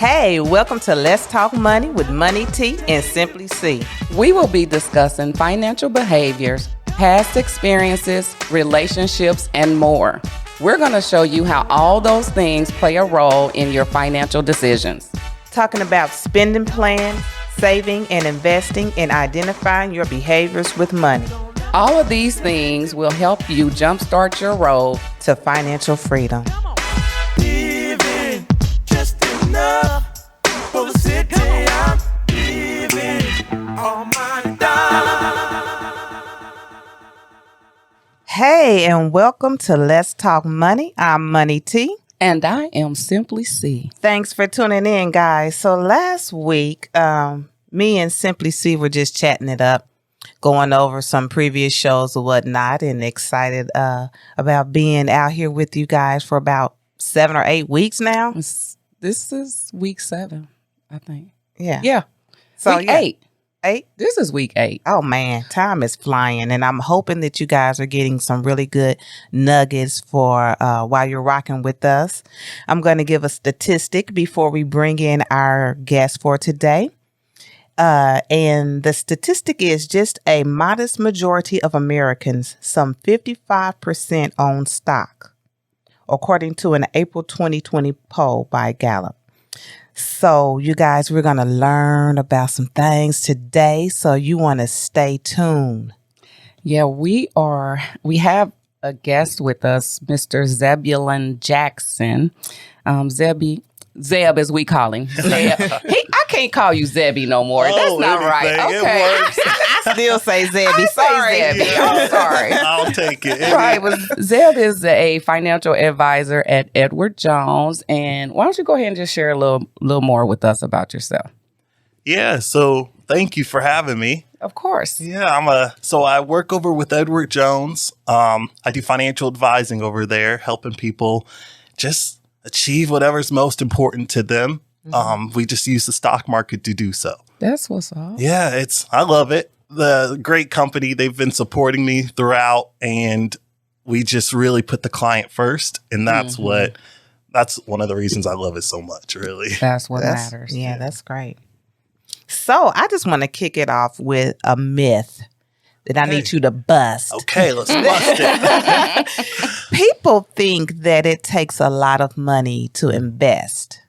Hey, welcome to Let's Talk Money with Money T and Simply C. We will be discussing financial behaviors, past experiences, relationships, and more. We're going to show you how all those things play a role in your financial decisions. Talking about spending plans, saving and investing, and identifying your behaviors with money. All of these things will help you jumpstart your road to financial freedom. Living just enough for the city I'm living. All my dollars. Hey, and welcome to Let's Talk Money. I'm Money T. And I am Simply C. Thanks for tuning in, guys. So last week, me and Simply C were just chatting it up, going over some previous shows or whatnot, and excited about being out here with you guys for about 7 or 8 weeks now. This is week 7, I think. Yeah. So week 8. 8? This is week 8. Oh, man. Time is flying. And I'm hoping that you guys are getting some really good nuggets for while you're rocking with us. I'm going to give a statistic before we bring in our guest for today. And the statistic is just a modest majority of Americans, some 55%, own stock, according to an April 2020 poll by Gallup. So, you guys, we're going to learn about some things today, so you want to stay tuned. Yeah, we have a guest with us, Mr. Zebulon Jackson. Zeb, as we call him. Zeb. I can't call you Zebby no more. That's not right. Okay. I still say Zebby. Sorry, Zebby. I'm sorry. I'll take it. Right. Well, Zeb is a financial advisor at Edward Jones. And why don't you go ahead and just share a little more with us about yourself? Yeah. So thank you for having me. Of course. Yeah. So I work over with Edward Jones. I do financial advising over there, helping people just achieve whatever's most important to them. We just use the stock market to do so. That's what's up. Yeah, I love it. The great company, they've been supporting me throughout, and we just really put the client first. And that's one of the reasons I love it so much, really. That's what matters. Yeah, that's great. So I just want to kick it off with a myth that I need you to bust. Okay, let's bust it. People think that it takes a lot of money to invest.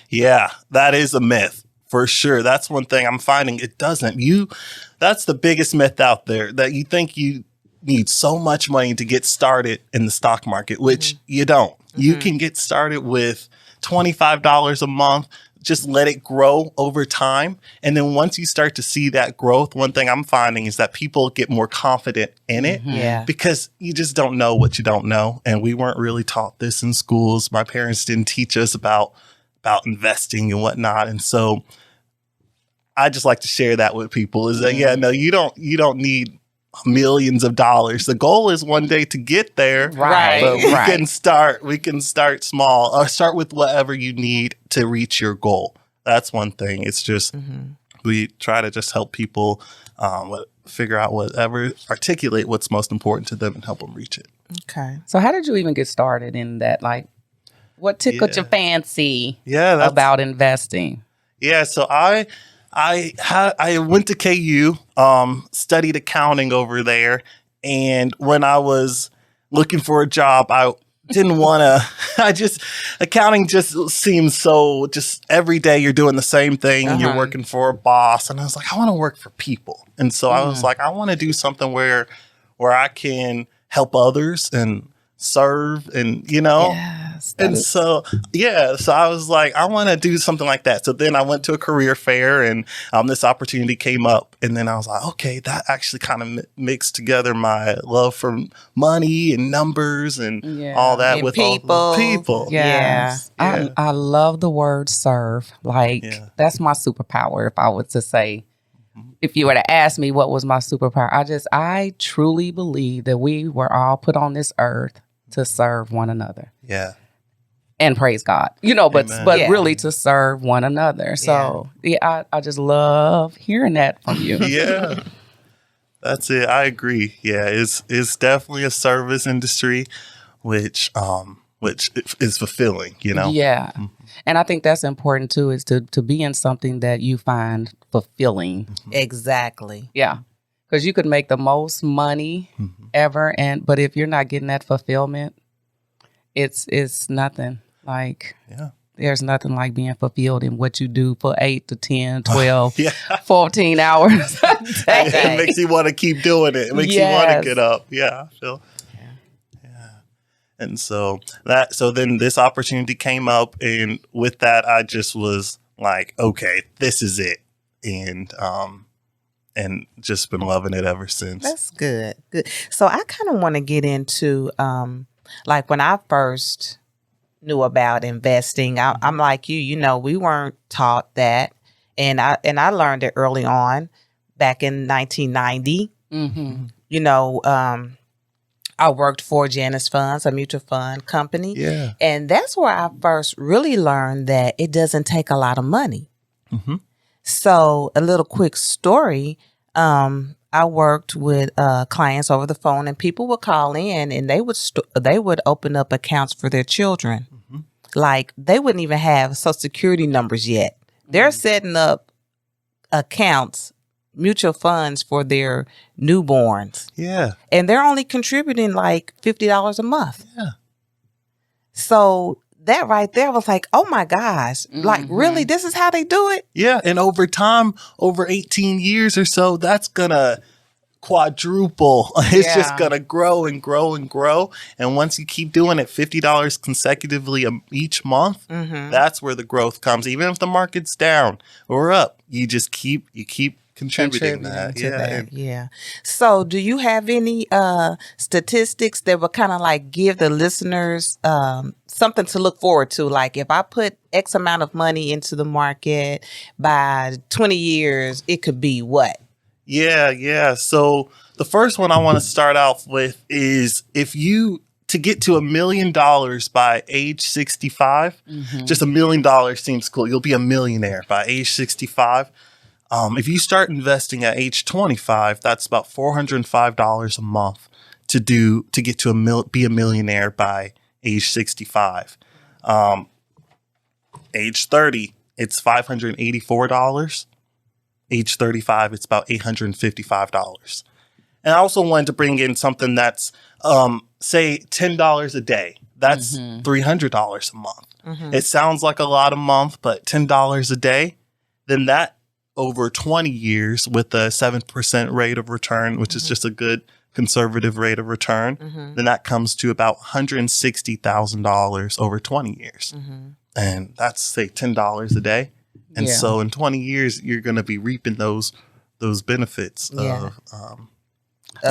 Yeah, that is a myth for sure. That's one thing I'm finding. It doesn't. That's the biggest myth out there, that you think you need so much money to get started in the stock market, which you don't. You can get started with $25 a month. Just let it grow over time. And then once you start to see that growth, one thing I'm finding is that people get more confident in it because you just don't know what you don't know. And we weren't really taught this in schools. My parents didn't teach us about investing and whatnot. And so I just like to share that with people is that, you don't need millions of dollars. The goal is one day to get there. Right. But we can start small or start with whatever you need to reach your goal. That's one thing. It's just we try to just help people figure out articulate what's most important to them and help them reach it. Okay. So how did you even get started in that? Like, what tickled your fancy about investing? Yeah. So I went to KU, studied accounting over there. And when I was looking for a job, I didn't want to, accounting just seems so just every day you're doing the same thing and you're working for a boss. And I was like, I want to work for people. And so I was like, I want to do something where I can help others and serve and, so I was like, I want to do something like that. So then I went to a career fair and this opportunity came up. And then I was like, okay, that actually kind of mixed together my love for money and numbers and all that and with people. all the people. Yes. Yeah. I love the word serve. Like, that's my superpower. If I were to say, if you were to ask me what was my superpower, I truly believe that we were all put on this earth to serve one another. Yeah. And praise God, but really to serve one another. So I just love hearing that from you. Yeah, that's it. I agree. Yeah, it's definitely a service industry, which which is fulfilling, you know? Yeah. And I think that's important too, is to be in something that you find fulfilling. Exactly. Yeah. Because you could make the most money ever, but if you're not getting that fulfillment, it's nothing. Like, there's nothing like being fulfilled in what you do for 8 to 10, 12, 14 hours a day. It makes you want to keep doing it. It makes you want to get up. Yeah, I feel. And so then this opportunity came up, and with that, I just was like, okay, this is it. And just been loving it ever since. That's good. Good. So I kind of want to get into, like when I first knew about investing, I'm like you know, we weren't taught that. And I learned it early on back in 1990. You know, I worked for Janus Funds, a mutual fund company. Yeah. And that's where I first really learned that it doesn't take a lot of money. So a little quick story. I worked with clients over the phone, and people would call in, and they would open up accounts for their children. Like they wouldn't even have Social Security numbers yet. They're setting up accounts, mutual funds for their newborns. Yeah. And they're only contributing like $50 a month. Yeah. So that right there was like, oh my gosh, like really, this is how they do it? Yeah. And over time, over 18 years or so, that's going to quadruple. It's just going to grow and grow and grow. And once you keep doing it $50 consecutively each month, that's where the growth comes. Even if the market's down or up, you just keep contributing that. Yeah. So do you have any statistics that would kind of like give the listeners something to look forward to? Like if I put X amount of money into the market by 20 years, it could be what? Yeah. So the first one I want to start off with is to get to $1 million by age 65, just $1 million seems cool. You'll be a millionaire by age 65. If you start investing at age 25, that's about $405 a month to get to be a millionaire by age 65. Age 30, it's $584. Age 35, it's about $855. And I also wanted to bring in something that's, say, $10 a day. That's $300 a month. It sounds like a lot a month, but $10 a day, then that over 20 years with a 7% rate of return, which is just a good conservative rate of return, then that comes to about $160,000 over 20 years. And that's, say, $10 a day. And so in 20 years, you're going to be reaping those benefits of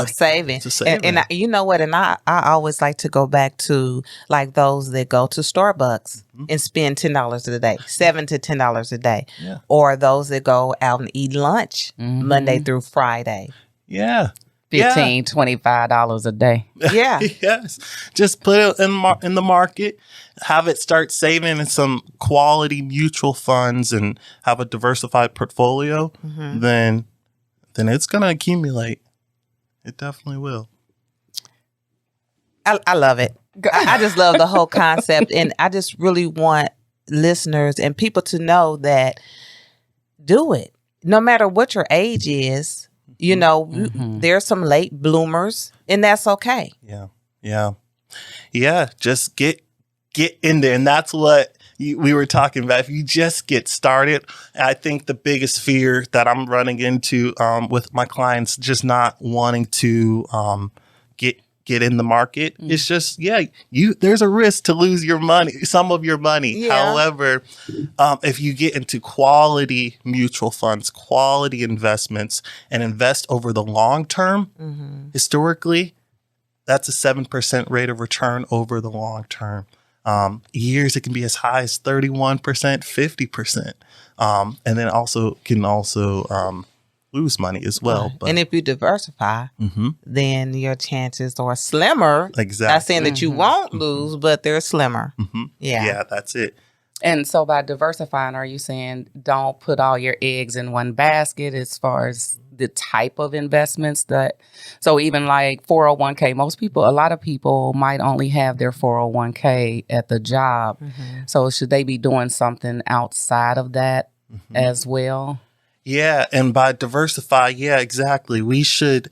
saving. And you know what? And I always like to go back to like those that go to Starbucks and spend $10 a day, $7 to $10 a day, or those that go out and eat lunch Monday through Friday. Yeah. $15, $25 a day. Yeah. Yes. Just put it in the market, have it start saving in some quality mutual funds and have a diversified portfolio, then it's going to accumulate. It definitely will. I love it. I just love the whole concept. And I just really want listeners and people to know that do it. No matter what your age is, you know, there's some late bloomers and that's okay. Yeah. Just get in there. And that's what we were talking about. If you just get started, I think the biggest fear that I'm running into with my clients just not wanting to get in the market is just there's a risk to lose your money, some of your money. However, if you get into quality mutual funds, quality investments, and invest over the long term, historically, that's a 7% rate of return over the long term. Years, it can be as high as 31%, 50%. And then can lose money as well. But, and if you diversify, then your chances are slimmer. Exactly. Not saying that you won't lose, but they're slimmer. Yeah, that's it. And so by diversifying, are you saying don't put all your eggs in one basket as far as the type of investments that, so even like 401k, a lot of people might only have their 401k at the job. So should they be doing something outside of that as well? Yeah. And by diversify, yeah, exactly. We should,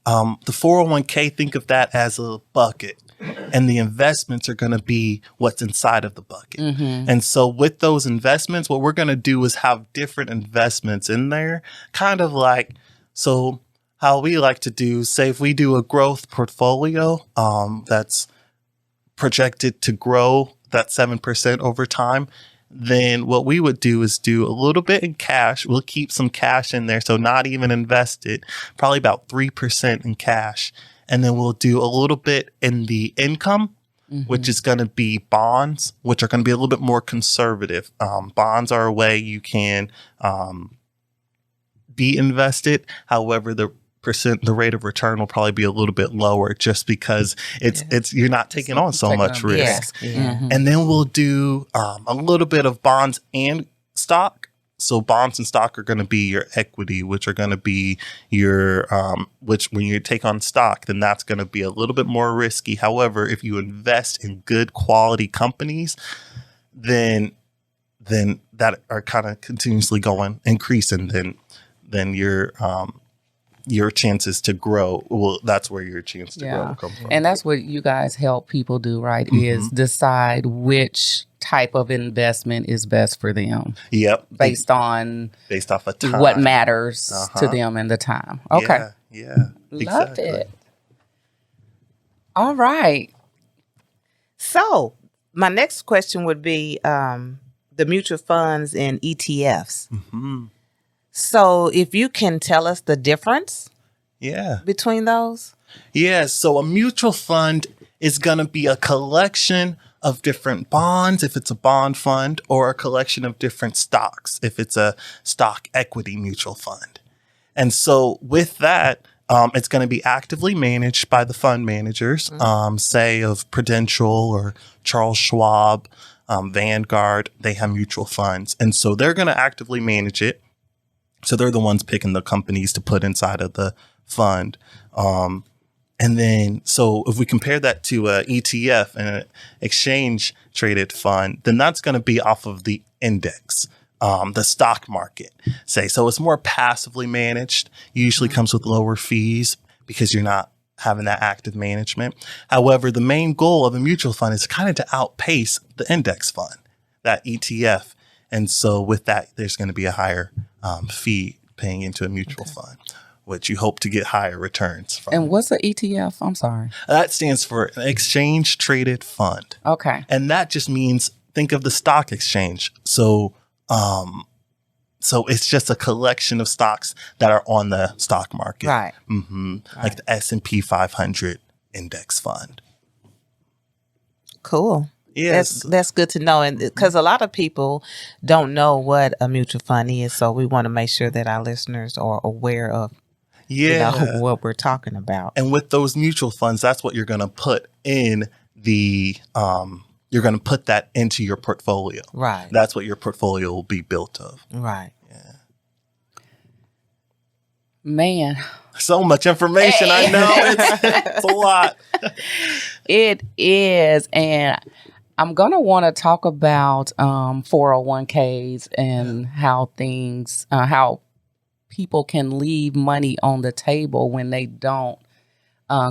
the 401k, think of that as a bucket. And the investments are going to be what's inside of the bucket. And so with those investments, what we're going to do is have different investments in there, kind of like, so how we like to do, say if we do a growth portfolio that's projected to grow that 7% over time, then what we would do is do a little bit in cash. We'll keep some cash in there. So not even invested, probably about 3% in cash. And then we'll do a little bit in the income, which is going to be bonds, which are going to be a little bit more conservative. Bonds are a way you can be invested. However, the rate of return will probably be a little bit lower just because it's you're not taking on so much risk. And then we'll do a little bit of bonds and stock. So bonds and stock are going to be your equity, which are going to be your, which when you take on stock, then that's going to be a little bit more risky. However, if you invest in good quality companies, then that are kind of continuously increasing, then your chances to grow, well, that's where your chance to grow will come from. And that's what you guys help people do, right? Is decide which type of investment is best for them. Yep. Based off of time. What matters to them and the time. Okay. Yeah. Loved it. All right. So my next question would be the mutual funds and ETFs. So if you can tell us the difference between those. Yeah. So a mutual fund is going to be a collection of different bonds, if it's a bond fund, or a collection of different stocks, if it's a stock equity mutual fund. And so with that, it's going to be actively managed by the fund managers, say of Prudential or Charles Schwab, Vanguard. They have mutual funds. And so they're going to actively manage it. So they're the ones picking the companies to put inside of the fund. And then, so if we compare that to a ETF, an exchange traded fund, then that's going to be off of the index, the stock market, say. So it's more passively managed, usually comes with lower fees because you're not having that active management. However, the main goal of a mutual fund is kind of to outpace the index fund, that ETF. And so with that, there's going to be a higher fee paying into a mutual fund, which you hope to get higher returns from. And what's an ETF? I'm sorry. That stands for an exchange traded fund. Okay. And that just means, think of the stock exchange. So, so it's just a collection of stocks that are on the stock market. Right. Like the S&P 500 index fund. Cool. Yes. That's good to know. And because a lot of people don't know what a mutual fund is. So we want to make sure that our listeners are aware of what we're talking about. And with those mutual funds, that's what you're going to put in the, you're going to put that into your portfolio. Right. That's what your portfolio will be built of. Right. Yeah. Man. So much information. I know. It's a lot. It is. And I'm going to want to talk about 401ks and how things, how people can leave money on the table when they don't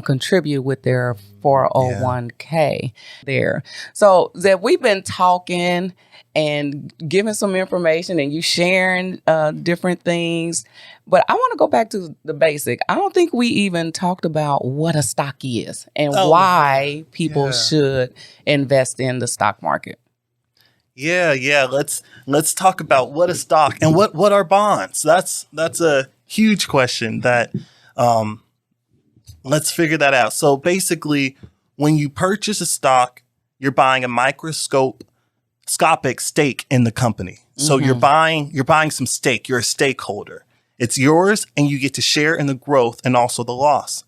contribute with their 401k there. So that we've been talking and giving some information and you sharing different things. But I want to go back to the basic. I don't think we even talked about what a stock is and why people should invest in the stock market. Yeah. Let's talk about what a stock and what are bonds. That's a huge question that let's figure that out. So basically, when you purchase a stock, you're buying a microscopic stake in the company. So you're buying some stake. You're a stakeholder. It's yours, and you get to share in the growth and also the loss.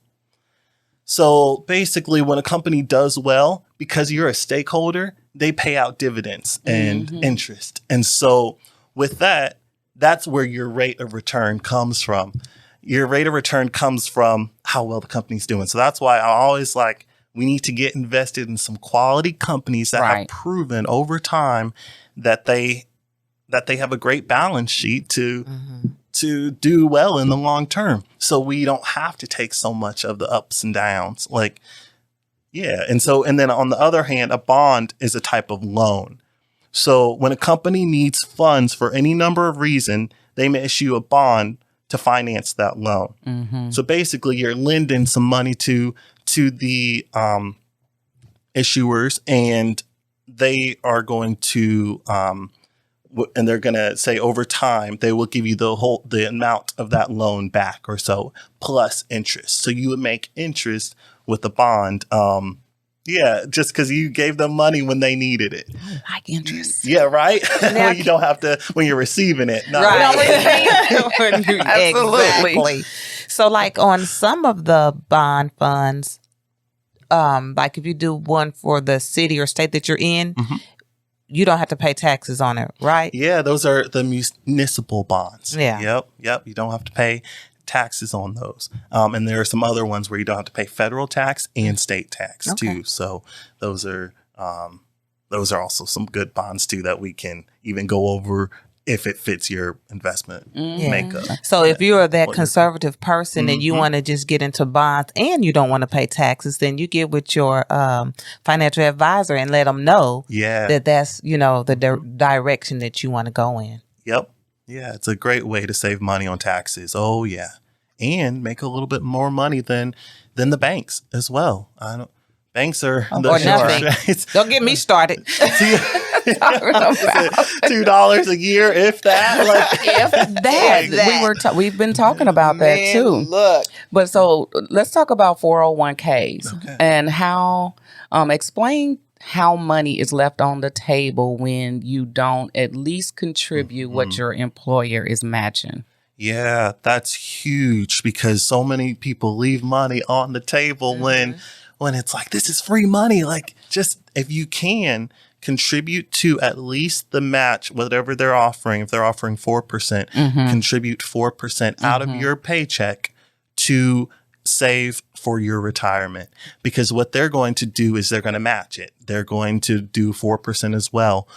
So basically, when a company does well, because you're a stakeholder, they pay out dividends and interest. And so with that, that's where your rate of return comes from. your rate of return comes from how well the company's doing. So that's why I always like, we need to get invested in some quality companies that have proven over time that they have a great balance sheet to do well in the long term. So we don't have to take so much of the ups and downs. Like, yeah. And then on the other hand, a bond is a type of loan. So when a company needs funds for any number of reasons, they may issue a bond to finance that loan. Mm-hmm. So basically you're lending some money to the issuers, and they are going to and they're going to say over time they will give you the amount of that loan back or so plus interest. So you would make interest with the bond. Yeah, just because you gave them money when they needed it. I like interest. Yeah, right? When you don't have to, when you're receiving it. Right. Absolutely. Exactly. So like on some of the bond funds, like if you do one for the city or state that you're in, you don't have to pay taxes on it, right? Yeah, those are the municipal bonds. Yeah. Yep. You don't have to pay taxes on those. And there are some other ones where you don't have to pay federal tax and state tax too. So those are also some good bonds too that we can even go over if it fits your investment makeup. So if you're that conservative person and you want to just get into bonds and you don't want to pay taxes, then you get with your financial advisor and let them know that that's, the direction that you want to go in. Yep. Yeah, it's a great way to save money on taxes. Oh, yeah. And make a little bit more money than the banks as well. Banks are or nothing. Don't get me started. $2 a year, if that. We've been talking about that too. Look, but so let's talk about 401ks and how. Explain how money is left on the table when you don't at least contribute what your employer is matching. Yeah, that's huge because so many people leave money on the table when it's like, this is free money. Like, just if you can contribute to at least the match, whatever they're offering. If they're offering 4%, contribute 4% out of your paycheck to save for your retirement, because what they're going to do is they're going to match it. They're going to do 4% as well,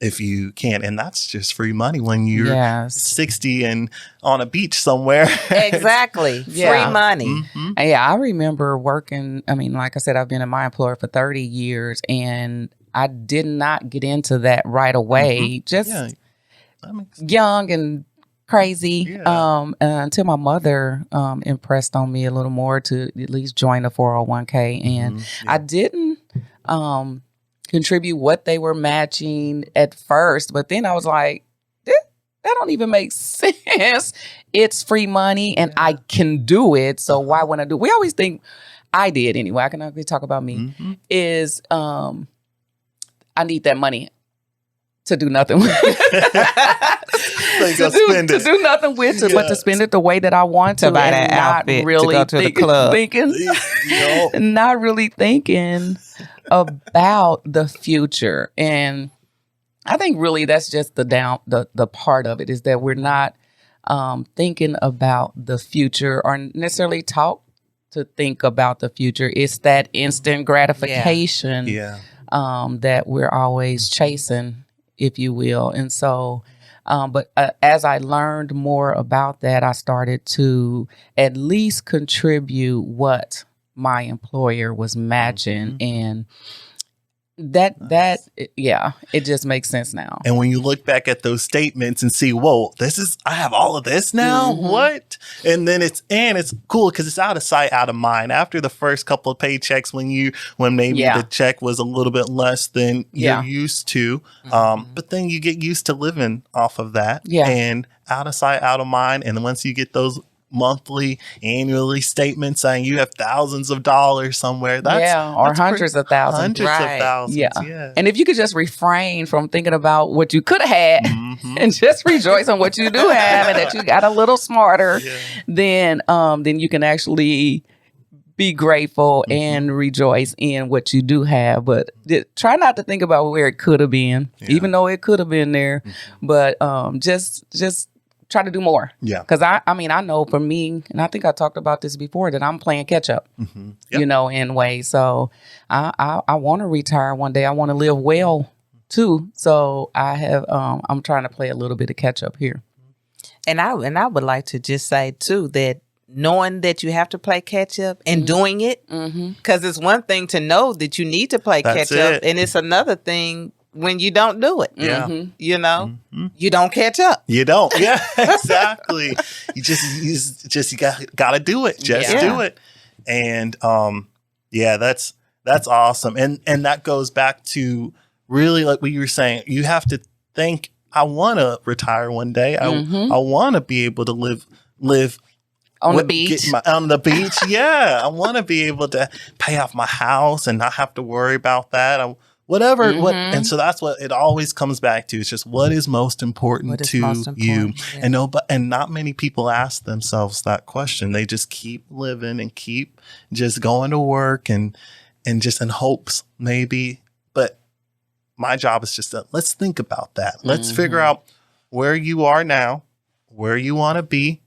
if you can. And that's just free money when you're 60 and on a beach somewhere. Exactly. Free money. Yeah, I remember working. I mean, like I said, I've been in my employer for 30 years and I did not get into that right away. Just young and crazy until my mother impressed on me a little more to at least join a 401k. And I didn't contribute what they were matching at first, but then I was like, that don't even make sense. It's free money and I can do it. So why wouldn't I do it? We always think, I did anyway, I can only talk about me, is I need that money to do nothing with to do nothing with it, but to spend it the way that I want to buy that outfit, really to go to the club. Not really thinking about the future. And I think really that's just the part of it, is that we're not thinking about the future or necessarily taught to think about the future. It's that instant gratification that we're always chasing, if you will. And so, but as I learned more about that, I started to at least contribute what my employer was matching. And it just makes sense now. And when you look back at those statements and see, whoa, I have all of this now? What? And then it's cool because it's out of sight, out of mind. After the first couple of paychecks, when maybe the check was a little bit less than you're used to, but then you get used to living off of that. And out of sight, out of mind. And once you get those monthly, annually statements saying you have thousands of dollars somewhere, or hundreds of thousands. Hundreds of thousands. Yeah. And if you could just refrain from thinking about what you could have had and just rejoice on what you do have and that you got a little smarter, then you can actually be grateful and rejoice in what you do have. But try not to think about where it could have been, even though it could have been there. But just try to do more. Yeah. Because I mean, I know for me, and I think I talked about this before, that I'm playing catch up, Yep. you know, in ways. So I want to retire one day. I want to live well too. So I'm trying to play a little bit of catch up here. And I would like to just say too that knowing that you have to play catch up and doing it, because it's one thing to know that you need to play That's catch up, it. and it's another thing when you don't do it. Yeah. You know, you don't catch up. You don't. Yeah, exactly. you gotta do it. Just Yeah. do it. And yeah, that's awesome. And that goes back to really like what you were saying. You have to think, I want to retire one day. I want to be able to live On the beach. on the beach. Yeah, I want to be able to pay off my house and not have to worry about that. Whatever. And so that's what it always comes back to. It's just what is most important What is to most you. important, yeah. And not many people ask themselves that question. They just keep living and keep just going to work and just in hopes maybe. But my job is just let's think about that. Let's figure out where you are now, where you want to be.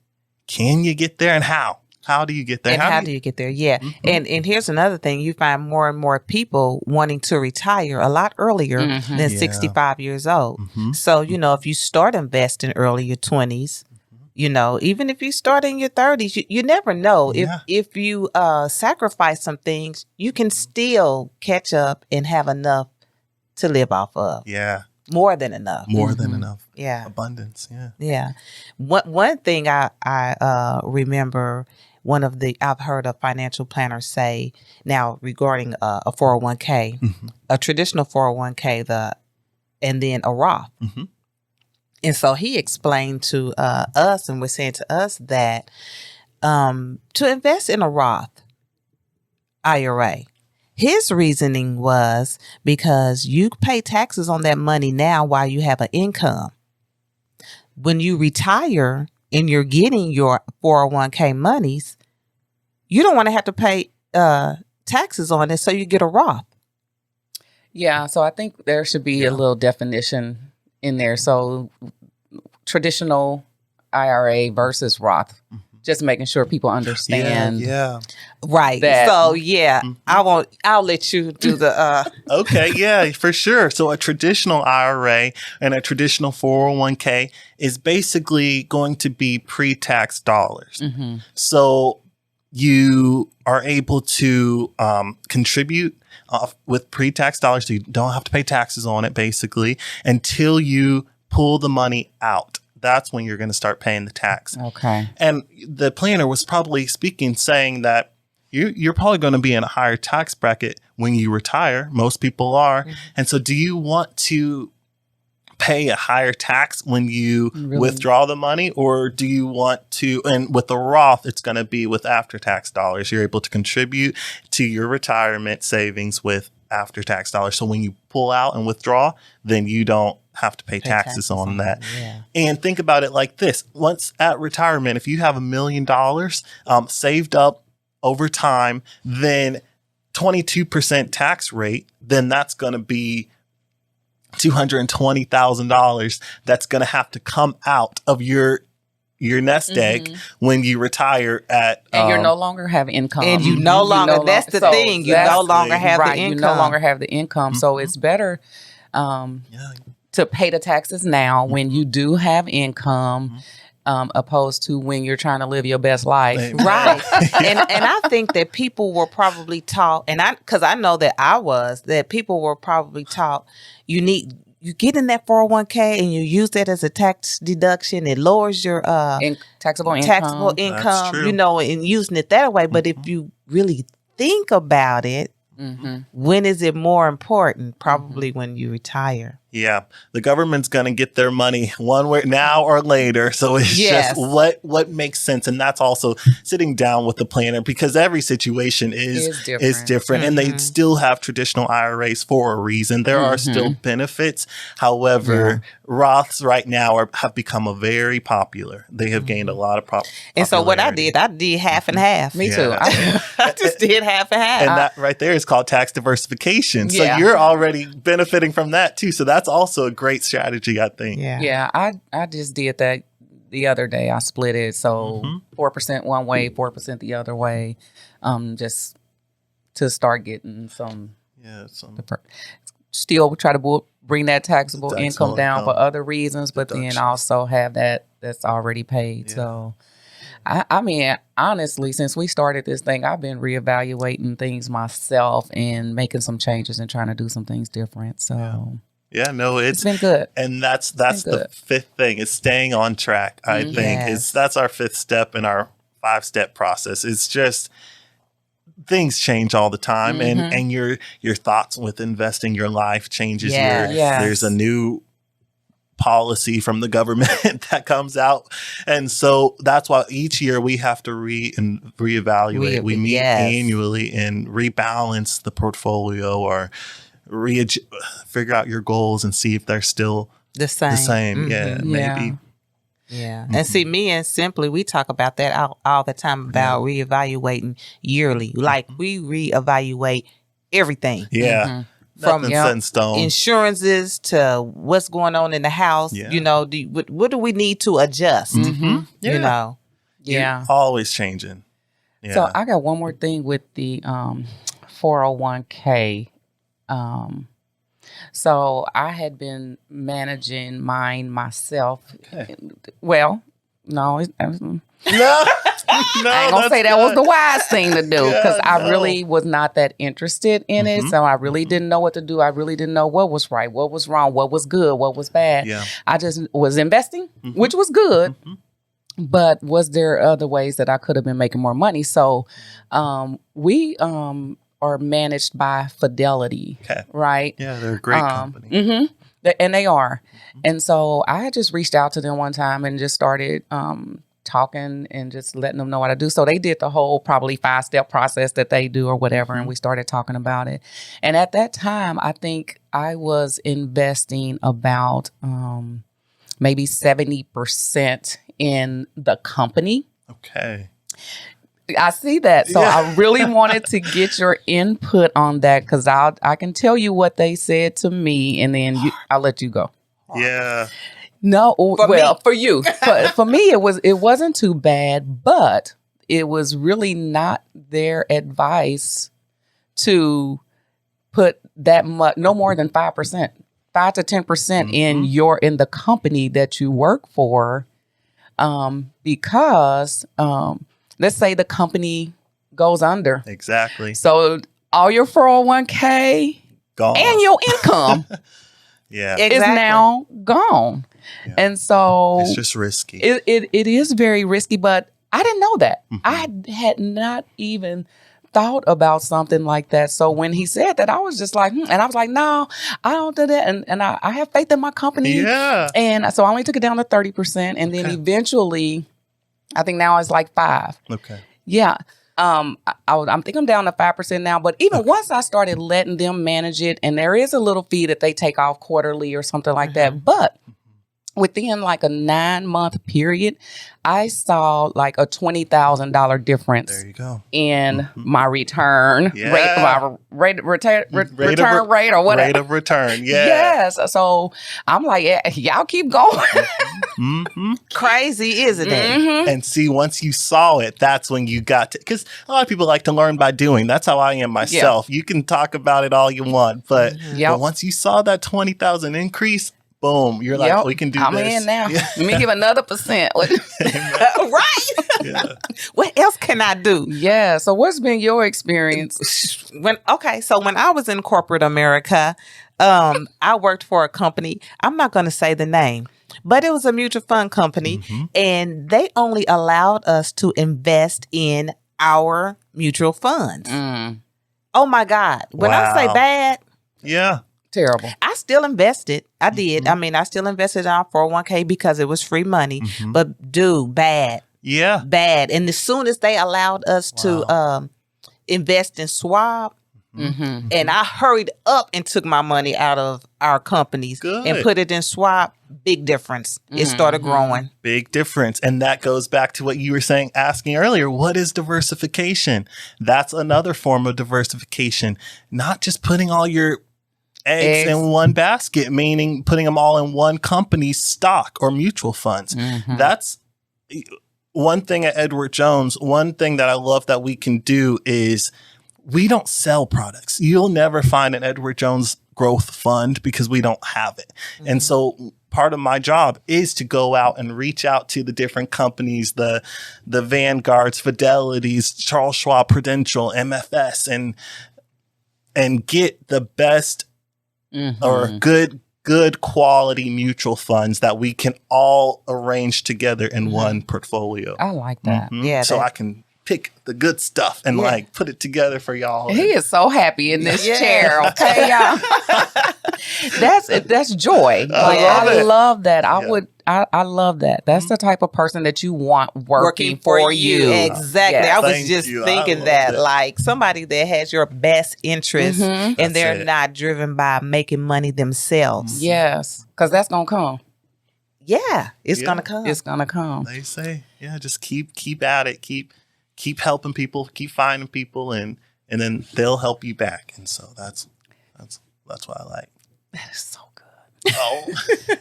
Can you get there, and how? How do you get there? And how do you get there? Yeah. And here's another thing. You find more and more people wanting to retire a lot earlier than 65 years old. So, you know, if you start investing early, your 20s, you know, even if you start in your 30s, you never know. Yeah. If you sacrifice some things, you can still catch up and have enough to live off of. Yeah, More than enough. more than enough. Yeah. Abundance. Yeah. Yeah. One thing I remember, I've heard a financial planner say now regarding a 401k, a traditional 401k, and then a Roth. And so he explained to us and was saying to us that to invest in a Roth IRA, his reasoning was because you pay taxes on that money now while you have an income. When you retire and you're getting your 401k monies, you don't want to have to pay taxes on it, so you get a Roth. Yeah, so I think there should be a little definition in there. So traditional IRA versus Roth, just making sure people understand. Yeah. Right. That- So yeah, I'll let you do the Okay. Yeah, for sure. So a traditional IRA and a traditional 401k is basically going to be pre-tax dollars. So you are able to contribute with pre-tax dollars, so you don't have to pay taxes on it basically until you pull the money out. That's when you're going to start paying the tax. Okay. And the planner was probably saying that you're probably going to be in a higher tax bracket when you retire. Most people are. And so do you want to pay a higher tax when you withdraw the money, or do you want to, and with the Roth, it's going to be with after-tax dollars. You're able to contribute to your retirement savings with after-tax dollars. So when you pull out and withdraw, then you don't have to pay taxes on that. Yeah. And think about it like this. Once at retirement, if you have $1 million saved up over time, then 22% tax rate, then that's going to be $220,000 that's going to have to come out of your nest egg when you retire at And you no longer have income. And you no longer, that's the so thing, you that's- no longer have right, the income. You no longer have the income. So it's better to pay the taxes now when you do have income, opposed to when you're trying to live your best life. Right. And I think that people were probably taught, because I know that that people were probably taught, you get in that 401k and you use that as a tax deduction. It lowers your Taxable income. That's true. you know, and using it that way. But if you really think about it, when is it more important? Probably when you retire. Yeah, the government's going to get their money one way now or later. So it's Yes. just what makes sense. And that's also sitting down with the planner, because every situation is different. And they still have traditional IRAs for a reason. There are still benefits. However, Roths right now have become very popular. They have gained a lot of And so what I did half and half. Me too. I just did half and half. And that right there is called tax diversification. So Yeah. you're already benefiting from that too. So that's also a great strategy, I think. Yeah. Yeah, I just did that the other day. I split it. So 4% one way, 4% the other way. Just to start getting some. Yeah. Still try to bring that taxable income down for other reasons, but then also have that's already paid. Yeah. So, I mean, honestly, since we started this thing, I've been reevaluating things myself and making some changes and trying to do some things different. So, yeah, no, it's been good. And that's the fifth thing is staying on track. I think that's our fifth step in our 5-step process. It's just things change all the time, and your thoughts with investing, your life changes. There's a new policy from the government that comes out, and so that's why each year we have to reevaluate. We meet annually and rebalance the portfolio or figure out your goals and see if they're still the same. Maybe. Yeah. And see, me and Simply, we talk about that all the time about reevaluating yearly. Like we reevaluate everything. Yeah. From set in stone. Insurances to what's going on in the house. Yeah. You know, what do we need to adjust? You know? Yeah. You're always changing. Yeah. So I got one more thing with the 401k. So I had been managing mine myself. Okay. Well, no. No, I ain't gonna say that was the wise thing to do because I really was not that interested in it. So I really didn't know what to do. I really didn't know what was right, what was wrong, what was good, what was bad. Yeah. I just was investing, which was good. But was there other ways that I could have been making more money? So we are managed by Fidelity, right? Yeah, they're a great company. And they are. And so I had just reached out to them one time and just started talking and just letting them know what I do. So they did the whole probably 5-step process that they do or whatever. And we started talking about it. And at that time, I think I was investing about maybe 70% in the company. Okay. I see that. So I really wanted to get your input on that because I can tell you what they said to me and then I'll let you go. Yeah. No, for you. For me, it wasn't too bad, but it was really not their advice to put that much, no more than 5%, 5 to 10% in the company that you work for, because let's say the company goes under. Exactly. So all your 401k gone. And your income is now gone. Yeah. And so it's just risky. It is very risky, but I didn't know that. I had not even thought about something like that. So when he said that, I was just like, and I was like, no, I don't do that. And I have faith in my company. Yeah. And so I only took it down to 30%. And then eventually, I think now it's like 5%. Okay. Yeah. I'm thinking I'm down to 5% now, but even once I started letting them manage it, and there is a little fee that they take off quarterly or something like that, but within like a 9-month period, I saw like a $20,000 difference. There you go. In my return rate, my return rate or whatever. Rate of return. Yeah. Yes. So I'm like, y'all keep going. Crazy, isn't it? And see, once you saw it, that's when you got to, because a lot of people like to learn by doing. That's how I am myself. You can talk about it all you want, but once you saw that 20,000 increase, boom, you're like, we can do I'm this. I'm in now. Let me give another percent. Right. What else can I do? Yeah. So what's been your experience? When I was in corporate America, I worked for a company. I'm not going to say the name, but it was a mutual fund company, and they only allowed us to invest in our mutual funds. Oh my God. When I say bad. Yeah. Terrible. I still invested. I did. I mean, I still invested in our 401k because it was free money. But dude, bad. Yeah. Bad. And as soon as they allowed us to invest in Schwab, and I hurried up and took my money out of our companies and put it in Schwab, big difference. It started growing. Big difference. And that goes back to what you were asking earlier. What is diversification? That's another form of diversification. Not just putting all your eggs in one basket, meaning putting them all in one company's stock or mutual funds. That's one thing at Edward Jones. One thing that I love that we can do is we don't sell products. You'll never find an Edward Jones growth fund because we don't have it. And so part of my job is to go out and reach out to the different companies, the Vanguards, Fidelities, Charles Schwab, Prudential, MFS, and get the best or good quality mutual funds that we can all arrange together in one portfolio. I like that. Yeah. So I can pick the good stuff and like put it together for y'all. He is so happy in this chair. Okay, y'all. That's joy. I love that. I love that. That's the type of person that you want working for you. Exactly. Yes. I was just thinking that, like somebody that has your best interest and they're not driven by making money themselves. Yes, because that's gonna come. Yeah, it's gonna come. It's gonna come. They say, just keep at it, keep helping people, keep finding people, and then they'll help you back. And so that's what I like. That is so good. Oh,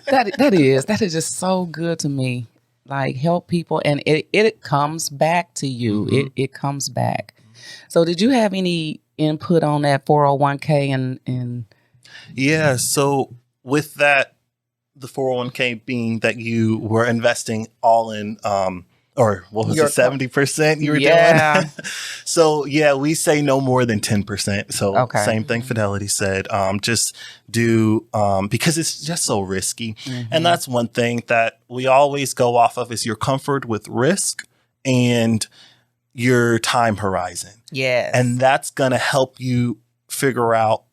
that is just so good to me. Like help people, and it comes back to you. It comes back. So, did you have any input on that 401k and? Yeah. So with that, the 401k being that you were investing all in, or what was it, 70% you were doing? So we say no more than 10%. So same thing Fidelity said, just do, because it's just so risky. And that's one thing that we always go off of is your comfort with risk and your time horizon. Yes. And that's going to help you figure out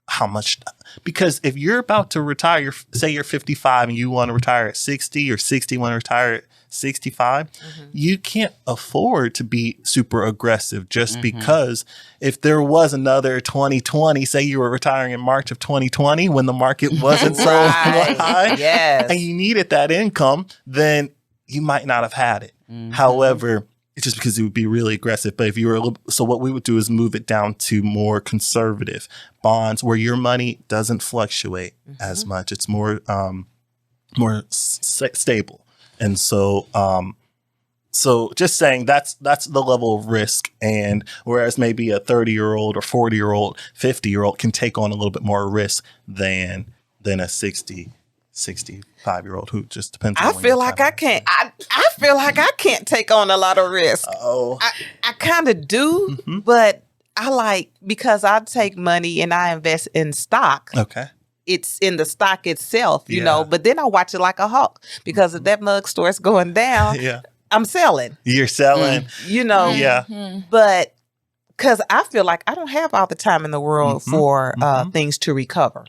how much, because if you're about to retire, say you're 55 and you want to retire at 60, or 60 want to retire at 65, you can't afford to be super aggressive just because if there was another 2020, say you were retiring in March of 2020 when the market wasn't so high and you needed that income, then you might not have had it. However, it's just because it would be really aggressive. But if you were so what we would do is move it down to more conservative bonds where your money doesn't fluctuate as much. It's more stable. And so so just saying that's the level of risk. And whereas maybe a 30-year-old or 40-year-old, 50-year-old can take on a little bit more risk than a 65-year-old who just depends on I feel like I can't take on a lot of risk. I kind of do, but I like, because I take money and I invest in stock. Okay. It's in the stock itself, you know, but then I watch it like a hawk, because if that mug starts going down, I'm selling. You're selling. You know. Yeah. But because I feel like I don't have all the time in the world for things to recover.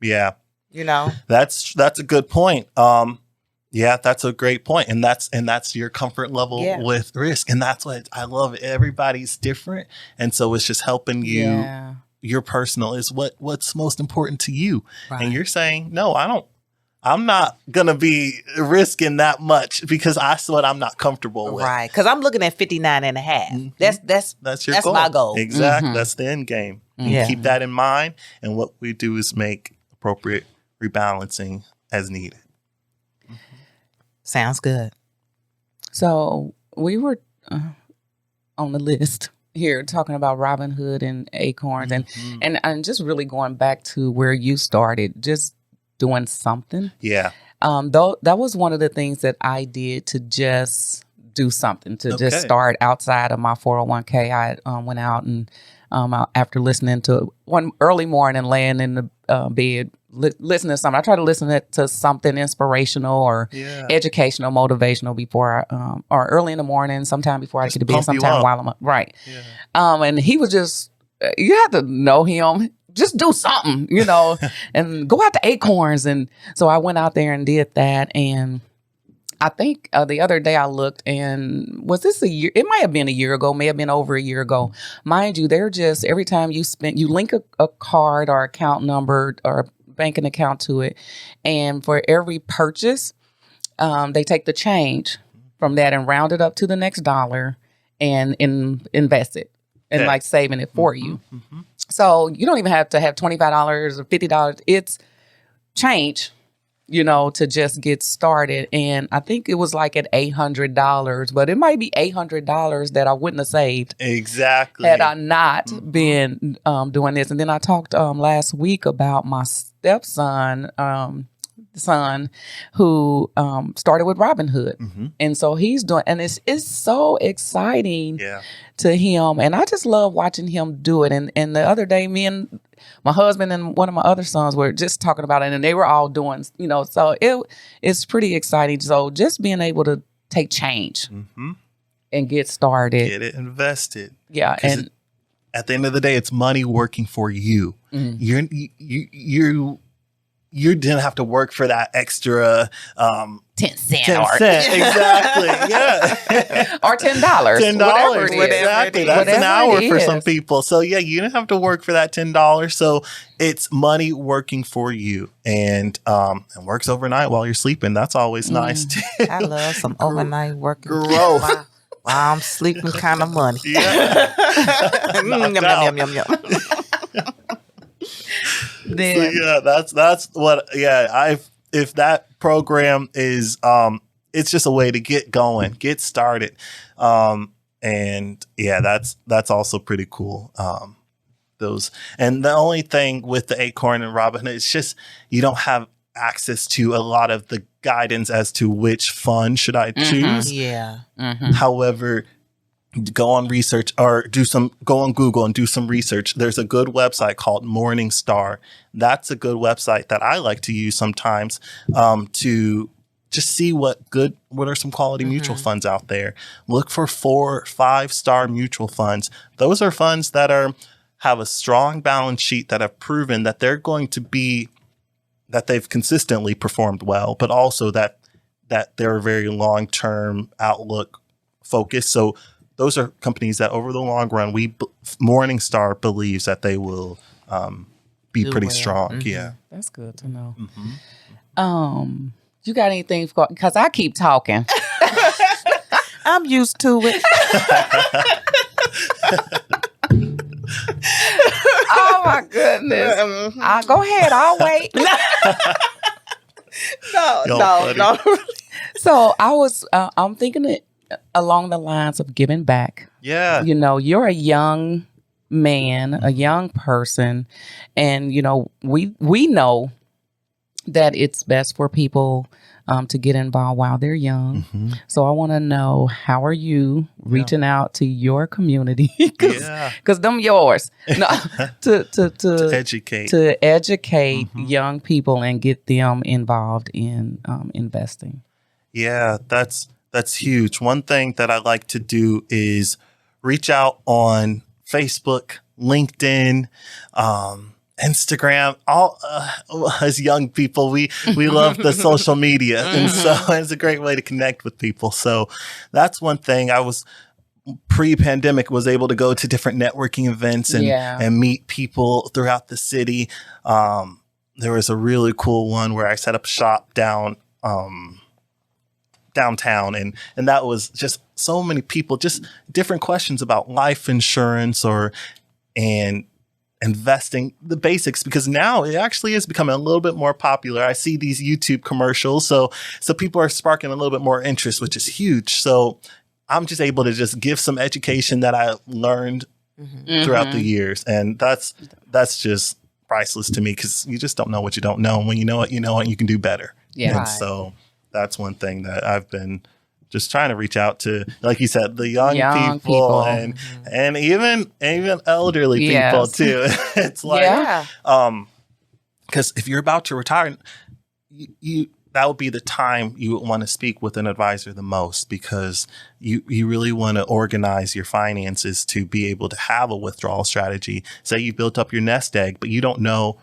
Yeah. You know. That's a good point. That's a great point. And that's your comfort level with risk. And that's what I love. Everybody's different. And so it's just helping you. Yeah. Your personal is what's most important to you. Right. And you're saying, no, I'm not going to be risking that much because that's what I'm not comfortable with. Right. Because I'm looking at 59 and a half. That's goal. My goal. Exactly. That's the end game. And keep that in mind. And what we do is make appropriate rebalancing as needed. Sounds good. So we were on the list here talking about Robinhood and Acorns and just really going back to where you started, just doing something. Yeah. Though that was one of the things that I did to just do something, to just start outside of my 401k. I went out and after listening to one early morning, laying in the bed, listening to something. I try to listen to something inspirational or educational, motivational before I, or early in the morning, sometime before I get to bed, sometime while I'm up. Right. Yeah. And he was just, you have to know him. Just do something, you know, and go out to Acorns. And so I went out there and did that. And I think the other day I looked, and was this a year? It might have been a year ago, may have been over a year ago. Mind you, they're just, every time you link a card or account number or banking account to it. And for every purchase, they take the change from that and round it up to the next dollar and invest it. and Okay. like saving it for you. So you don't even have to have $25 or $50. It's change, to just get started. And I think it was like at $800, but it might be $800 that I wouldn't have saved Exactly. had I not been doing this. And then I talked last week about my stepson, son who started with Robinhood. And so he's doing, and it's so exciting Yeah. to him. And I just love watching him do it. And the other day, me and my husband and one of my other sons were just talking about it, and they were all doing, so it's pretty exciting. So just being able to take change and get started. Get it invested. Yeah. 'Cause And at the end of the day, it's money working for you. You didn't have to work for that extra 10 cents 10 or, cents. Exactly. Yeah. or $10. $10. Whatever it is. Exactly. That's an Whatever hour it for is. some people. So yeah, you didn't have to work for that $10. So it's money working for you, and works overnight while you're sleeping. That's always nice too. I love some overnight working. Growth. While I'm sleeping kind of money. Yeah. Yum, yum, yum, yum, yum. So yeah, that's what. Yeah, if that program is it's just a way to get going, get started, and yeah, that's also pretty cool. And the only thing with the Acorn and Robinhood, it's just you don't have access to a lot of the guidance as to which fund should I choose. Yeah. However, go on research or go on Google and do some research. There's a good website called Morningstar. That's a good website that I like to use sometimes to just see what are some quality mutual funds out there. Look for 4, 5-star mutual funds. Those are funds that have a strong balance sheet, that have proven that they're going to be, that they've consistently performed well, but also that they're a very long-term outlook focus. So those are companies that over the long run, Morningstar believes that they will be Do pretty well. strong. Yeah. That's good to know. You got anything for, because I keep talking. I'm used to it. Oh my goodness. Go ahead, I'll wait. No. So I'm thinking it along the lines of giving back. Yeah. You're a young man, a young person, and we know that it's best for people to get involved while they're young. So I want to know, how are you reaching out to your community? Because them yours. No, to educate. young people and get them involved in investing. Yeah, that's huge. One thing that I like to do is reach out on Facebook, LinkedIn, Instagram. All as young people, we love the social media, and so it's a great way to connect with people. So that's one thing. I was pre-pandemic was able to go to different networking events and meet people throughout the city. There was a really cool one where I set up shop downtown, and that was just so many people, just different questions about life insurance and investing, the basics, because now it actually is becoming a little bit more popular. I see these YouTube commercials, so people are sparking a little bit more interest, which is huge. So I'm just able to just give some education that I learned throughout the years, and that's just priceless to me, because you just don't know what you don't know, and when you know it, and you can do better. Yeah. And so that's one thing that I've been just trying to reach out to, like you said, the young people. And even elderly people too. It's like, because if you're about to retire, you that would be the time you would want to speak with an advisor the most, because you really want to organize your finances to be able to have a withdrawal strategy. Say you built up your nest egg, but you don't know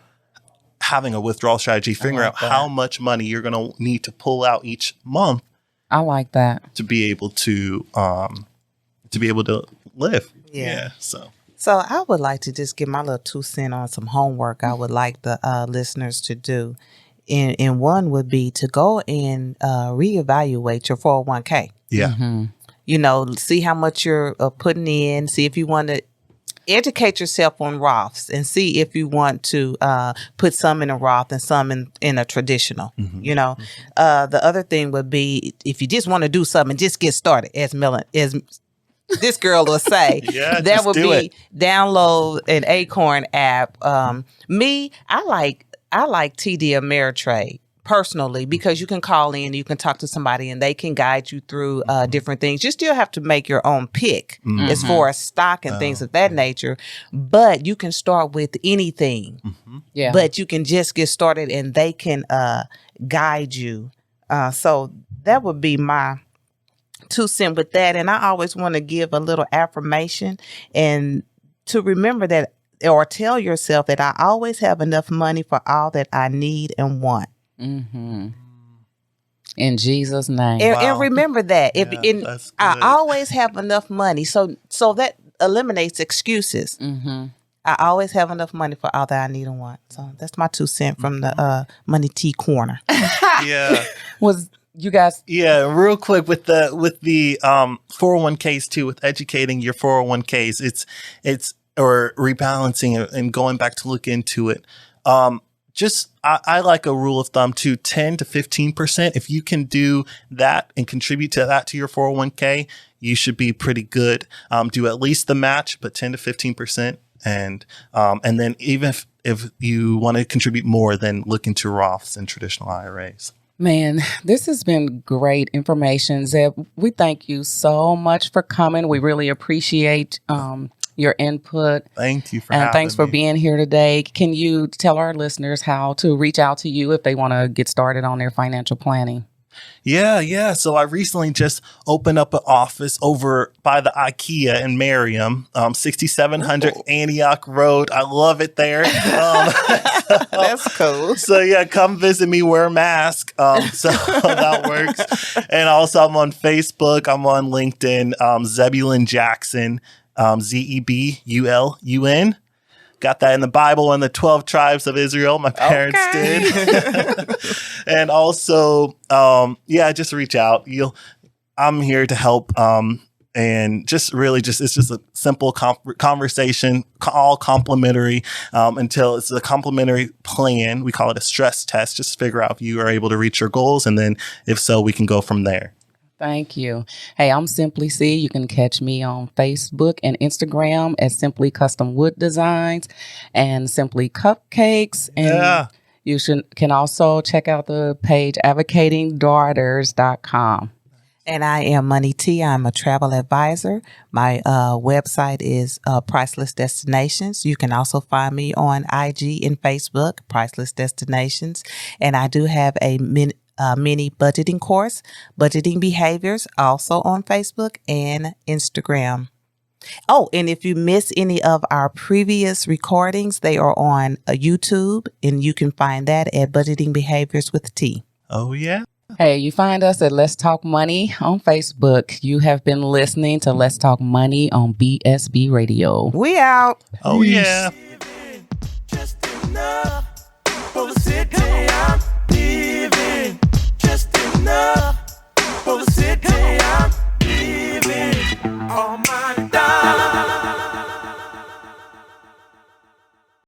having a withdrawal strategy, figure out how much money you're going to need to pull out each month. I like that. To be able to live. Yeah. So I would like to just give my little 2 cents on some homework I would like the listeners to do. And one would be to go and reevaluate your 401k. Yeah. See how much you're putting in, see if you want to educate yourself on Roths and see if you want to put some in a Roth and some in a traditional. You know, the other thing would be if you just want to do something, just get started. As this girl will say, that would be download an Acorn app. I like TD Ameritrade personally, because you can call in, you can talk to somebody, and they can guide you through different things. You still have to make your own pick as far as stock and things of that nature, but you can start with anything. Yeah. But you can just get started, and they can guide you. So that would be my 2 cents with that. And I always want to give a little affirmation and to remember that, or tell yourself that I always have enough money for all that I need and want. In Jesus' name. And remember that. I always have enough money. So that eliminates excuses. I always have enough money for all that I need and want. So that's my 2 cents from the Money Tea Corner. Yeah. Was you guys? Yeah, real quick with the 401ks too, with educating your 401ks, it's or rebalancing and going back to look into it. I like a rule of thumb too, 10 to 15%. If you can do that and contribute to that to your 401k, you should be pretty good. Do at least the match, but 10 to 15%. And then even if you want to contribute more, then look into Roths and traditional IRAs. Man, this has been great information. Zeb, we thank you so much for coming. We really appreciate your input. Thank you for having me. And thanks for being here today. Can you tell our listeners how to reach out to you if they want to get started on their financial planning? Yeah. So I recently just opened up an office over by the IKEA in Merriam, 6700 Antioch Road. I love it there. That's cool. So yeah, come visit me, wear a mask. So that works. And also I'm on Facebook. I'm on LinkedIn, Zebulon Jackson, Zebulun. Got that in the Bible and the 12 tribes of Israel. My parents did. And also, just reach out. I'm here to help. And just really it's just a simple conversation, all complimentary, until it's a complimentary plan. We call it a stress test. Just figure out if you are able to reach your goals. And then if so, we can go from there. Thank you. Hey, I'm Simply C. You can catch me on Facebook and Instagram as Simply Custom Wood Designs and Simply Cupcakes. And you can also check out the page advocatingdaughters.com. And I am Money T. I'm a travel advisor. My website is Priceless Destinations. You can also find me on IG and Facebook, Priceless Destinations. And I do have a mini budgeting course, Budgeting Behaviors, also on Facebook and Instagram. Oh, and if you miss any of our previous recordings, they are on YouTube, and you can find that at Budgeting Behaviors with T. Oh, yeah. Hey, you find us at Let's Talk Money on Facebook. You have been listening to Let's Talk Money on BSB Radio. We out. Oh, yeah. Just enough for the city I'm living. Just enough for the city I'm living.